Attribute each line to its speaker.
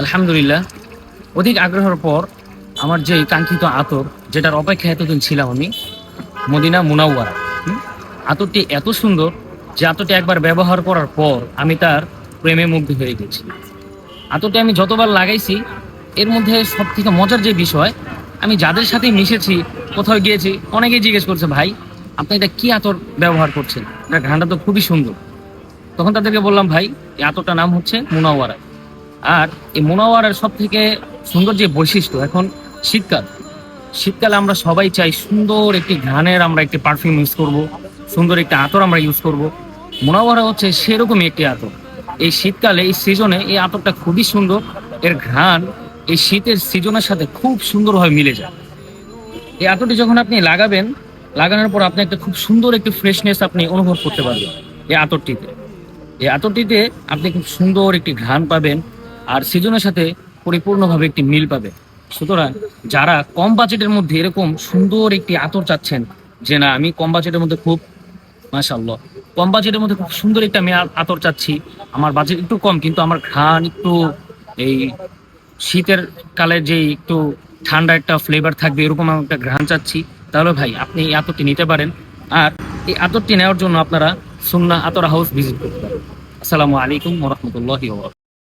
Speaker 1: আলহামদুলিল্লাহ, অধিক আগ্রহের পর আমার যে কাঙ্ক্ষিত আতর, যেটার অপেক্ষায় এতদিন ছিলাম আমি, মদিনা মুনাওয়ারা। আতরটি এত সুন্দর যে আতরটি একবার ব্যবহার করার পর আমি তার প্রেমে মুগ্ধ হয়ে গেছি। আতরটি আমি যতবার লাগাইছি, এর মধ্যে সব থেকে মজার যে বিষয়, আমি যাদের সাথে মিশেছি, কোথাও গিয়েছি, অনেকেই জিজ্ঞেস করছে, ভাই আপনি এটা কি আতর ব্যবহার করছেন, এটা ঘ্রাণটা তো খুবই সুন্দর। তখন তাদেরকে বললাম, ভাই এই আতরটার নাম হচ্ছে মুনাওয়ারা। আর এই মুনাওয়ারার সব থেকে সুন্দর যে বৈশিষ্ট্য, এখন শীতকাল, শীতকালে আমরা সবাই চাই সুন্দর একটি ঘ্রাণের আমরা একটি পারফিউম ইউজ করব, সুন্দর একটি আতর আমরা ইউজ করব। মুনাওয়ারা হচ্ছে সেরকমই একটি আতর। এই শীতকালে এই সিজনে এই আতরটা খুবই সুন্দর। এর ঘ্রাণ এই শীতের সিজনের সাথে খুব সুন্দরভাবে মিলে যায়। এই আতরটি যখন আপনি লাগাবেন, লাগানোর পর আপনি একটা খুব সুন্দর একটি ফ্রেশনেস আপনি অনুভব করতে পারবেন এই আতরটিতে। এই আতরটিতে আপনি খুব সুন্দর একটি ঘ্রাণ পাবেন, আর সিজনের সাথে পরিপূর্ণভাবে একটি মিল পাবেন। সুতরাং যারা কম বাজেটের মধ্যে এরকম সুন্দর একটি আতর চাচ্ছেন, যে না আমি কম বাজেটের মধ্যে খুব, মাশাআল্লাহ, কম বাজেটের মধ্যে খুব সুন্দর একটা আমি আতর চাচ্ছি, আমার বাজেট একটু কম কিন্তু আমার ঘ্রাণ একটু এই শীতের কালে যে একটু ঠান্ডা একটা ফ্লেভার থাকবে, এরকম আমি একটা ঘ্রাণ চাচ্ছি, তাহলে ভাই আপনি এই আতরটি নিতে পারেন। আর এই আতরটি নেওয়ার জন্য আপনারা সুন্নাহ আতর হাউস ভিজিট করতে পারেন। আসসালামু আলাইকুম ওয়া রাহমাতুল্লাহি ওয়া বারাকাতুহু।